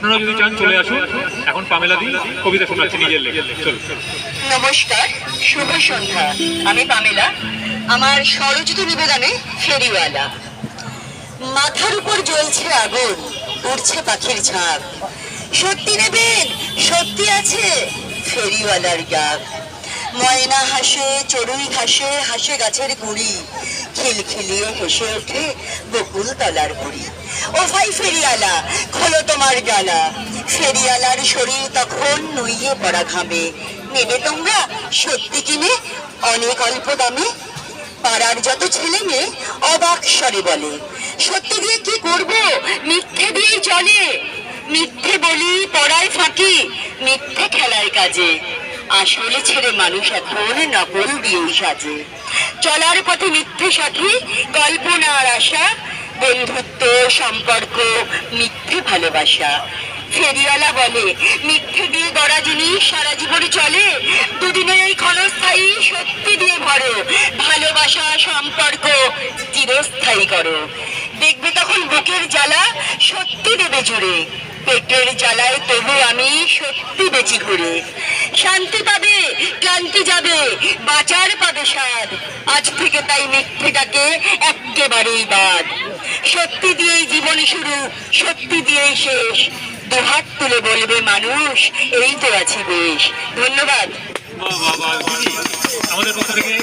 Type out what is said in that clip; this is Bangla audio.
আপনারা যদি চান চলে আসুন। এখন পামেলা দি কবিতা শোনাচ্ছে নিজের লেখা। চলুন। নমস্কার, শুভ সন্ধ্যা। আমি পামেলা। আমার স্বরচিত নিবেদনে ফেরিওয়ালা। মাথার উপর জ্বলছে আগুন, উঠছে পাখির ঝাঁক। সত্যি নেবেন, সত্যি আছে ফেরিওয়ালার ডাক। ময়না হাসে, চড়ুই ঘাসে, হাসে গাছের গুড়ি, খিলখিলিয়ে হেসে ওঠে বকুল তলার বুড়ি। ও ভাই ফেরিওয়ালা, খোলো তোমার ডালা। ফেরিওয়ালার শরীর তখন নুইয়ে পড়া ঘামে। নেবে তোমরা সত্যি কিনে অনেক অল্প দামে? পাড়ার যত ছেলে মেয়ে অবাক স্বরে বলে, সত্যি দিয়ে কি করব, মিথ্যে দিয়েই চলে। মিথ্যে বলি পড়ায় ফাঁকি, মিথ্যে খেলার কাজে। আসলে ছেড়ে মানুষ এখন নকল দিয়েই সাজে। চলার পথে মিথ্যে সাথী, কল্পনা আর আশা, বন্ধুত্ব সম্পর্ক মিথ্যে ভালোবাসা। ফেরিওয়ালা বলে, মিথ্যে দিয়ে গড়া জিনিস সারা জীবনে চলে। দুদিনের এই ক্ষণস্থায়ী সত্যি দিয়ে ভরো, ভালোবাসা সম্পর্ক চিরস্থায়ী করো। দেখবে তখন বুকের জ্বালা সত্যি দেবে জুড়ে। পেটের জ্বালায় তবু আমি সত্যি বেঁচে ঘুরে। শান্তি পাবে, ক্লান্তি যাবে, বাঁচার পাবে স্বাদ। আজ থেকে তাই মিথ্যেটাকে একেবারেই বাদ। সত্যি দিয়েই জীবনে শুরু, সত্যি দিয়েই শেষ। দুহাত তুলে বলবে মানুষ, এই তো আছি বেশ। ধন্যবাদ। আমাদের পক্ষ থেকে